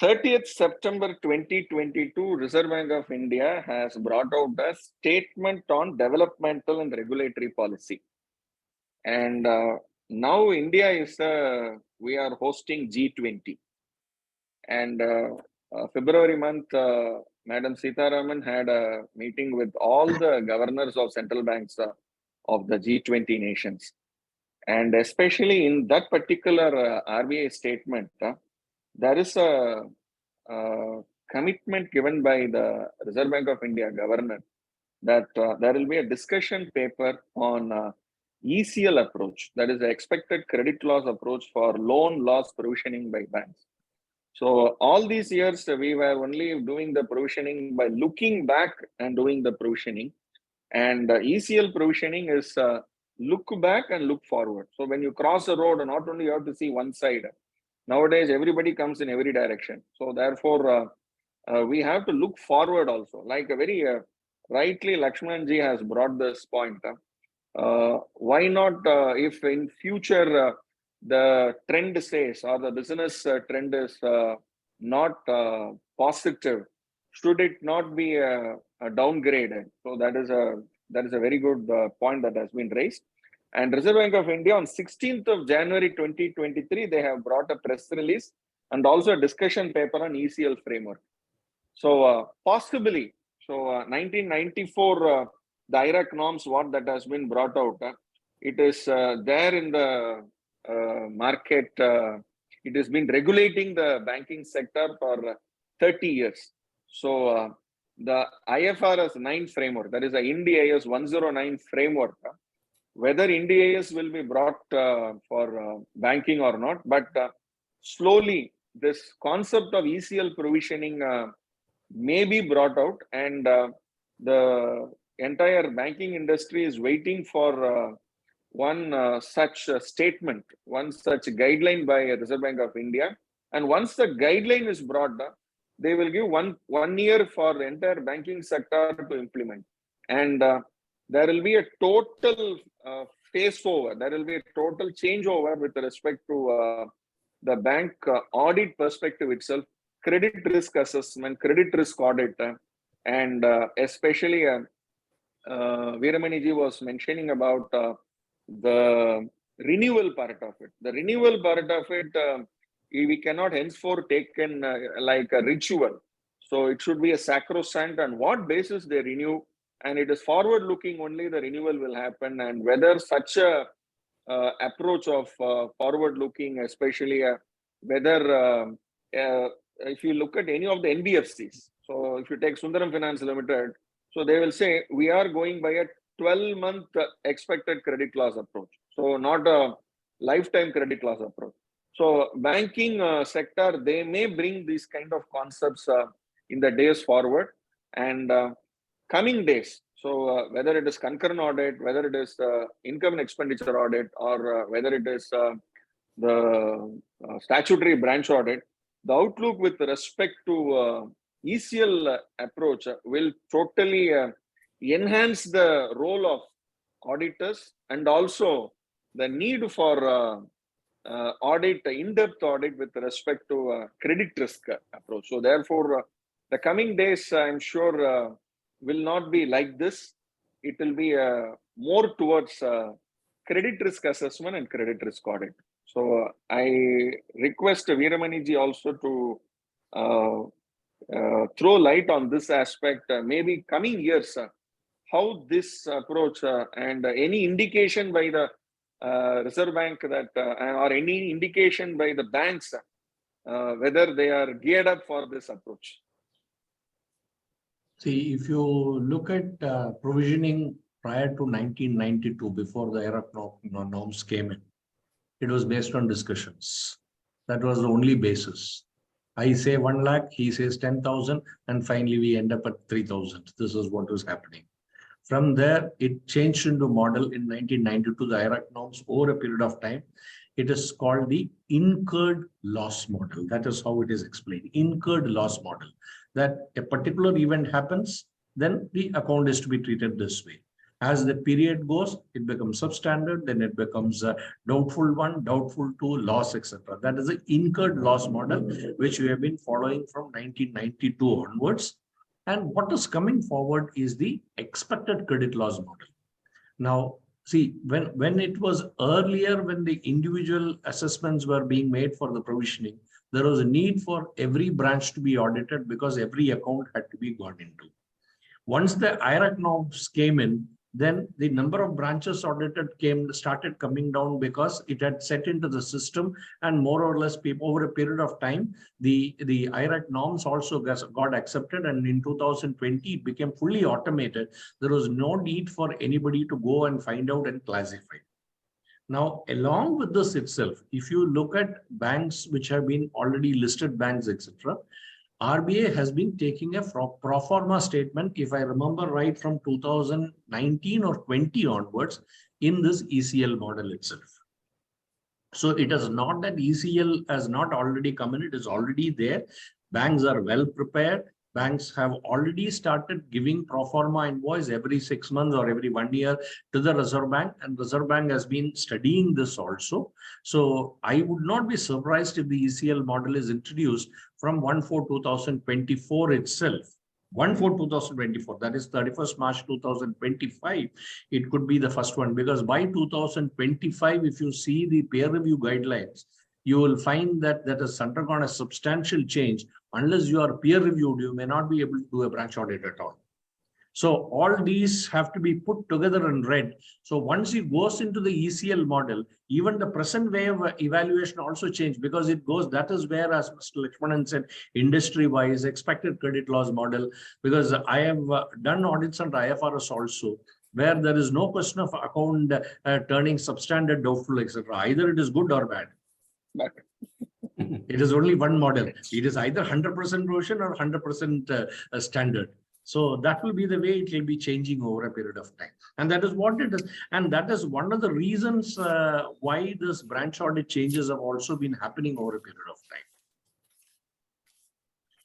30th September 2022, Reserve Bank of India has brought out a statement on developmental and regulatory policy. And now India is, we are hosting G20. And February month, Madam Sitaraman had a meeting with all the governors of central banks of the G20 nations. And especially in that particular RBI statement, there is a commitment given by the Reserve Bank of India governor that there will be a discussion paper on ECL approach, that is the expected credit loss approach for loan loss provisioning by banks. So all these years we were only doing the provisioning by looking back and doing the provisioning, and ECL provisioning is look back and look forward. So when you cross the road, not only you have to see one side. Nowadays everybody comes in every direction. So therefore we have to look forward also. Like a very rightly Lakshmanji has brought this point. Why not if in future the trend says or the business trend is not positive, should it not be downgraded? So that is a very good point that has been raised. And Reserve Bank of India on 16th of January 2023, they have brought a press release and also a discussion paper on ECL framework. So possibly, so 1994, the IRAC norms, what that has been brought out, it is there in the market. It has been regulating the banking sector for 30 years. So the IFRS 9 framework, that is the Ind AS 109 framework, whether Ind AS will be brought for banking or not, but slowly this concept of ECL provisioning may be brought out, and the entire banking industry is waiting for one such statement, one such guideline by Reserve Bank of India. And once the guideline is brought, they will give one year for the entire banking sector to implement. And there will be a total phase over. There will be a total changeover with respect to the bank audit perspective itself, credit risk assessment, credit risk audit, and especially Veeramaniji was mentioning about the renewal part of it. The renewal part of it, we cannot henceforth take in like a ritual. So it should be a sacrosanct on what basis they renew, and it is forward looking only the renewal will happen. And whether such a approach of forward looking, especially whether if you look at any of the NBFCs, so if you take Sundaram Finance Limited, so they will say we are going by a 12-month expected credit loss approach. So not a lifetime credit loss approach. So banking sector, they may bring these kind of concepts in the days forward and coming days. So whether it is concurrent audit, whether it is income and expenditure audit, or whether it is the statutory branch audit, the outlook with respect to ECL approach will totally enhance the role of auditors, and also the need for audit, in-depth audit with respect to credit risk approach. So therefore, the coming days, I'm sure, will not be like this. It will be more towards credit risk assessment and credit risk audit. So I request Veeramaniji also to throw light on this aspect, maybe coming years, how this approach and any indication by the Reserve Bank that or any indication by the banks whether they are geared up for this approach. See, if you look at provisioning prior to 1992, before the IRAC norms came in, it was based on discussions. That was the only basis. I say 1 lakh, he says 10,000, and finally we end up at 3,000. This is what was happening. From there, it changed into model in 1992, the IRAC norms over a period of time. It is called the incurred loss model. That is how it is explained. Incurred loss model. That a particular event happens, then the account is to be treated this way. As the period goes, it becomes substandard, then it becomes a doubtful one, doubtful two, loss, etc. That is the incurred loss model, which we have been following from 1992 onwards. And what is coming forward is the expected credit loss model. Now, see, when it was earlier, when the individual assessments were being made for the provisioning, there was a need for every branch to be audited because every account had to be gone into. Once the IRAC norms came in, then the number of branches audited started coming down because it had set into the system, and more or less people over a period of time, the IRAC norms also got accepted, and in 2020 it became fully automated. There was no need for anybody to go and find out and classify. Now, along with this itself, if you look at banks which have been already listed banks, etc., RBI has been taking a pro forma statement, if I remember right, from 2019 or 20 onwards in this ECL model itself. So it is not that ECL has not already come in, it is already there. Banks are well prepared. Banks have already started giving pro forma invoice every 6 months or every 1 year to the Reserve Bank, and Reserve Bank has been studying this also. So I would not be surprised if the ECL model is introduced from 1/4/2024 itself. 1/4/2024, that is 31st March 2025, it could be the first one, because by 2025, if you see the peer review guidelines, you will find that that has undergone a substantial change. Unless you are peer reviewed, you may not be able to do a branch audit at all. So all these have to be put together and read. So once it goes into the ECL model, even the present way of evaluation also changed, because it goes, that is where, as Mr. Lakshmanan said, industry-wise, expected credit loss model, because I have done audits under IFRS also, where there is no question of account turning substandard, doubtful, etc. Either it is good or bad. It is only one model. It is either 100% provision or 100% standard. So that will be the way it will be changing over a period of time. And that is what it is. And that is one of the reasons why this branch audit changes have also been happening over a period of time.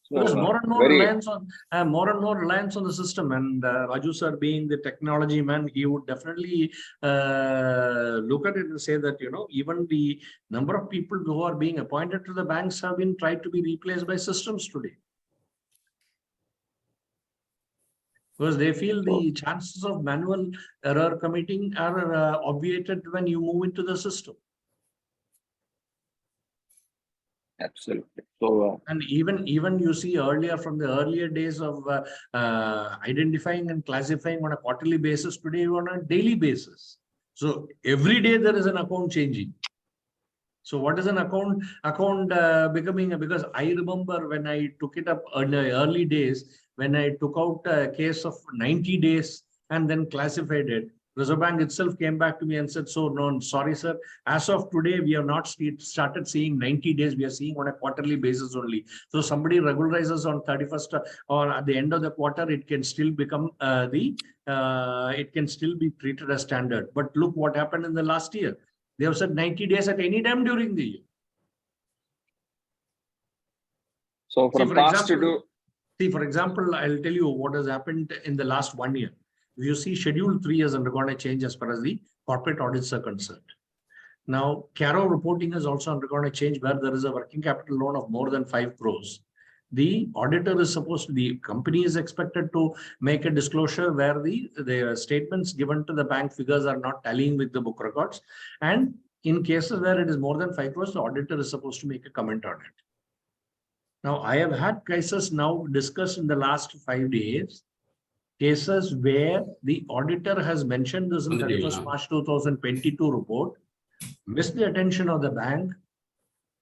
Because more and more reliance on the system, and Raju sir being the technology man, he would definitely look at it and say that, you know, even the number of people who are being appointed to the banks have been tried to be replaced by systems today. Because they feel the chances of manual error committing are obviated when you move into the system. Absolutely. So, and even you see earlier, from the earlier days of identifying and classifying on a quarterly basis, today on a daily basis. So every day there is an account changing. So what is an account becoming? Because I remember when I took it up early days, when I took out a case of 90 days and then classified it, Reserve Bank itself came back to me and said, so no, sorry, sir. As of today, we have not started seeing 90 days. We are seeing on a quarterly basis only. So somebody regularizes on 31st or at the end of the quarter, it can still become it can still be treated as standard. But look what happened in the last year. They have said 90 days at any time during the year. So from past to do. See, for example, I'll tell you what has happened in the last 1 year. If you see, Schedule 3 has undergone a change as far as the corporate audits are concerned. Now, CARO reporting has also undergone a change where there is a working capital loan of more than 5 crores. The auditor is supposed to, the company is expected to make a disclosure where the statements given to the bank figures are not tallying with the book records. And in cases where it is more than 5 crores, the auditor is supposed to make a comment on it. Now, I have had cases now discussed in the last 5 days, cases where the auditor has mentioned this in 31st March 2022 report, missed the attention of the bank.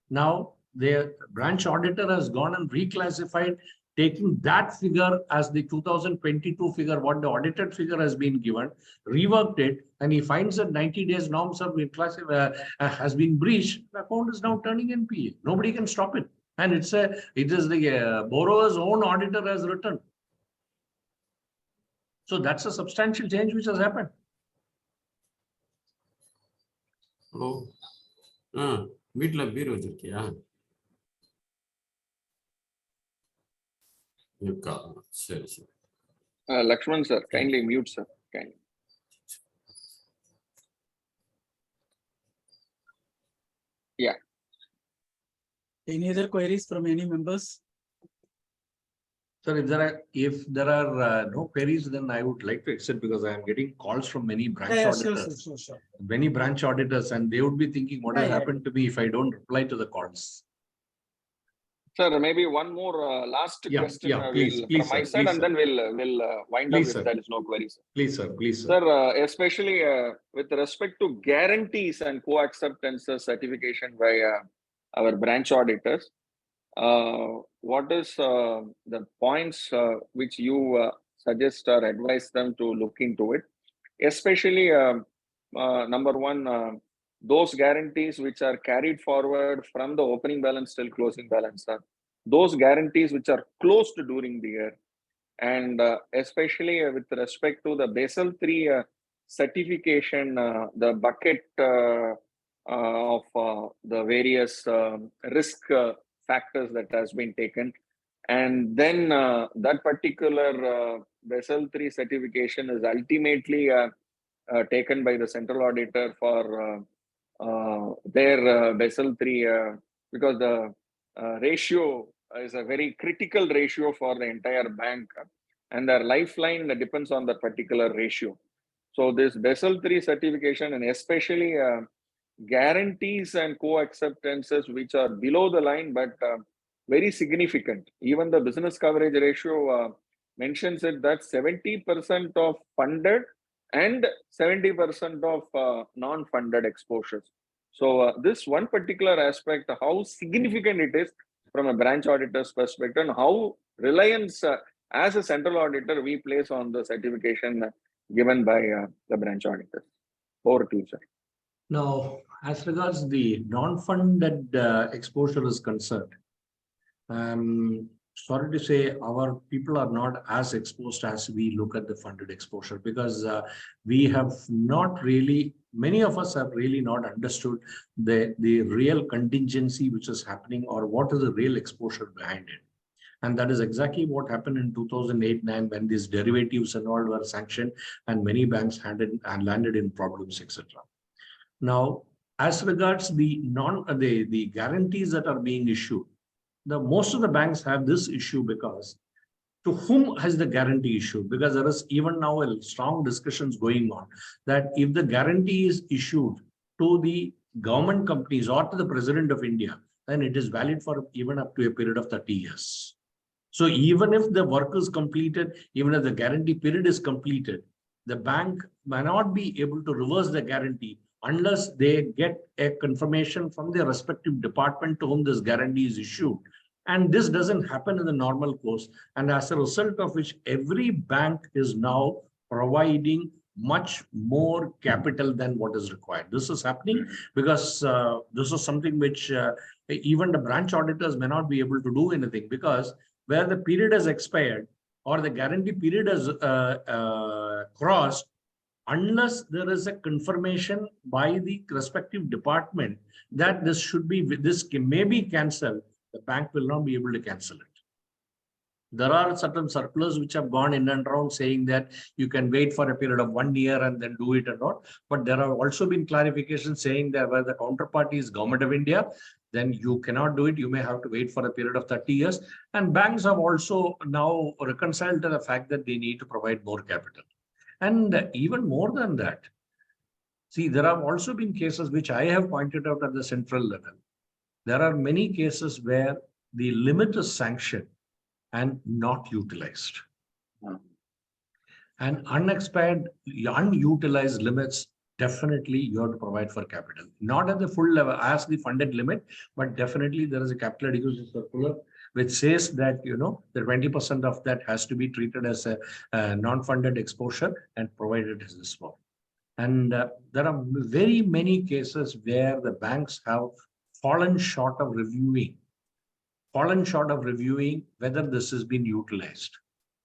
Now, the branch auditor has gone and reclassified, taking that figure as the 2022 figure, what the audited figure has been given, reworked it, and he finds that 90 days norms have been has been breached. The account is now turning NPA. Nobody can stop it. And it is the borrower's own auditor has written. So that's a substantial change which has happened. Hello. வீட்ல beer வச்சிருக்கியா? சரி சரி. Lakshman sir, kindly mute sir. Kindly. Yeah. Any other queries from any members? Sir, if there are no queries, then I would like to exit because I am getting calls from many branch auditors. Sure. Many branch auditors, and they would be thinking what has happened to me if I don't reply to the calls. Sir, maybe one more last question please, from my side, and then we'll wind up if there is no queries. Please, sir. Sir, especially with respect to guarantees and co-acceptance certification by our branch auditors, what is the points which you suggest or advise them to look into it? Especially, number one, those guarantees which are carried forward from the opening balance till closing balance, those guarantees which are closed during the year, and especially with respect to the Basel III certification, the bucket of the various risk factors that has been taken, and then that particular Basel III certification is ultimately taken by the central auditor for their Basel III, because the ratio is a very critical ratio for the entire bank, and their lifeline depends on that particular ratio. So this Basel III certification, and especially guarantees and co-acceptances which are below the line but very significant. Even the business coverage ratio mentions it that 70% of funded and 70% of non-funded exposures. So this one particular aspect, how significant it is from a branch auditor's perspective, and how reliance as a central auditor we place on the certification given by the branch auditors. Over to you, sir. Now, as regards the non-funded exposure is concerned, sorry to say, our people are not as exposed as we look at the funded exposure, because we have not really, many of us have really not understood the real contingency which is happening, or what is the real exposure behind it. And that is exactly what happened in 2008-9 when these derivatives and all were sanctioned and many banks landed in problems, etc. Now, as regards the guarantees that are being issued, most of the banks have this issue because to whom has the guarantee issued? Because there is even now a strong discussions going on that if the guarantee is issued to the government companies or to the President of India, then it is valid for even up to a period of 30 years. So even if the work is completed, even if the guarantee period is completed, the bank may not be able to reverse the guarantee unless they get a confirmation from their respective department to whom this guarantee is issued. And this doesn't happen in the normal course. And as a result of which, every bank is now providing much more capital than what is required. This is happening because this is something which even the branch auditors may not be able to do anything, because where the period has expired or the guarantee period has crossed, unless there is a confirmation by the respective department that this may be cancelled, the bank will not be able to cancel it. There are certain circulars which have gone in and around saying that you can wait for a period of 1 year and then do it or not. But there have also been clarifications saying that where the counterparty is Government of India, then you cannot do it. You may have to wait for a period of 30 years. And banks have also now reconciled to the fact that they need to provide more capital. And even more than that, see, there have also been cases which I have pointed out at the central level. There are many cases where the limit is sanctioned and not utilized. And unutilized limits, definitely you have to provide for capital. Not at the full level as the funded limit, but definitely there is a capital adequacy circular which says that, the 20% of that has to be treated as a non-funded exposure and provided as this one. And there are very many cases where the banks have fallen short of reviewing whether this has been utilized.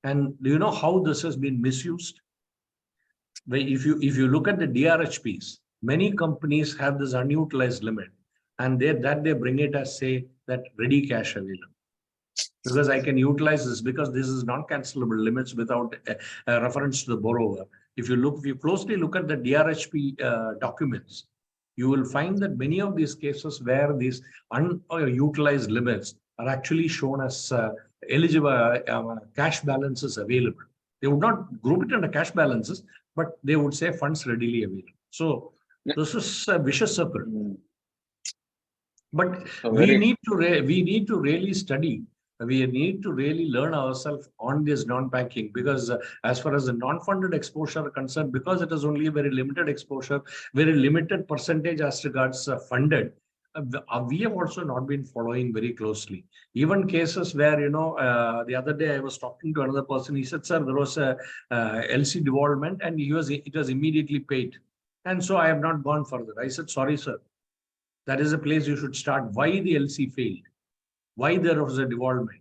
And do you know how this has been misused? If you look at the DRHPs, many companies have this unutilized limit, and they bring it as, say, that ready cash available. Because I can utilize this because this is non-cancelable limits without a reference to the borrower. If you closely look at the DRHP documents, you will find that many of these cases where these unutilized limits are actually shown as eligible cash balances available. They would not group it under cash balances, but they would say funds readily available. So this is a vicious circle. But we need to really study. We need to really learn ourselves on this non-banking, because as far as the non-funded exposure are concerned, because it is only a very limited exposure, very limited percentage as regards funded, we have also not been following very closely. Even cases where, the other day I was talking to another person, he said, sir, there was a LC devolvement and it was immediately paid. And so I have not gone further. I said, sorry, sir. That is a place you should start. Why the LC failed? Why there was a devolvement?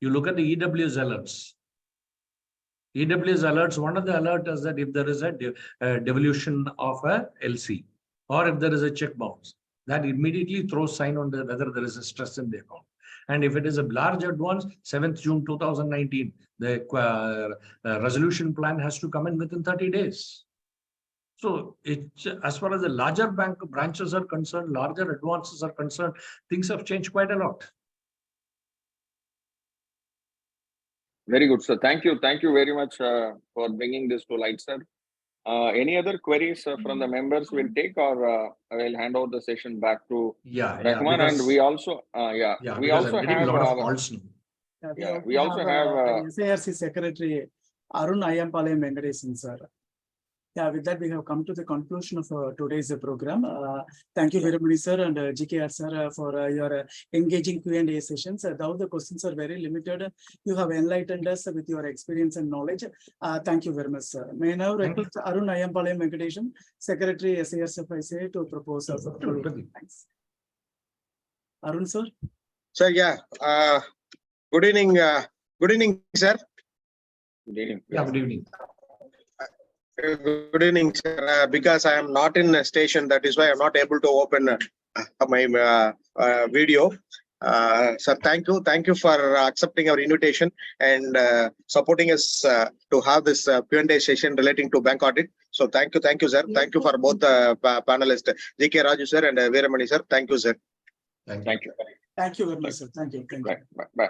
You look at the EWS alerts. EWS alerts, one of the alerts is that if there is a devolution of a LC or if there is a check bounce, that immediately throws sign on whether there is a stress in the account. And if it is a large advance, 7th June 2019, the resolution plan has to come in within 30 days. So as far as the larger bank branches are concerned, larger advances are concerned, things have changed quite a lot. Very good, sir. Thank you. Thank you very much for bringing this to light, sir. Any other queries from the members we'll take, or I will hand over the session back to Rahman. And we also, we also have a lot of calls now. We also have SIRC Secretary Arun Ayampalayam Venkatesan, sir. Yeah, with that, we have come to the conclusion of today's program. Thank you very much, sir, and GKR, sir, for your engaging Q&A sessions. Though the questions are very limited, you have enlightened us with your experience and knowledge. Thank you very much, sir. May I now request Arun Ayampalayam Venkatesan, Secretary SIRC, to propose. Thanks. Arun, sir. Sir, yeah. Good evening. Good evening, sir. Good evening. Yeah, good evening. Good evening, sir. Because I am not in a station, that is why I'm not able to open my video. Sir, thank you. Thank you for accepting our invitation and supporting us to have this Q&A session relating to bank audit. So thank you, sir. Thank you for both the panelists, GK Raju, sir, and Veeramani, sir. Thank you, sir. Thank you. Thank you very much, sir. Thank you. Thank you. Bye.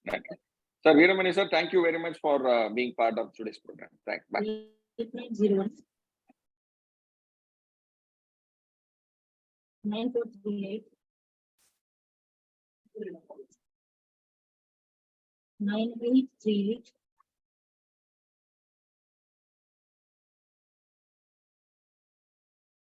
Thank you. Sir, Veeramani, sir, thank you very much for being part of today's program. Thanks. Bye. 9438 9838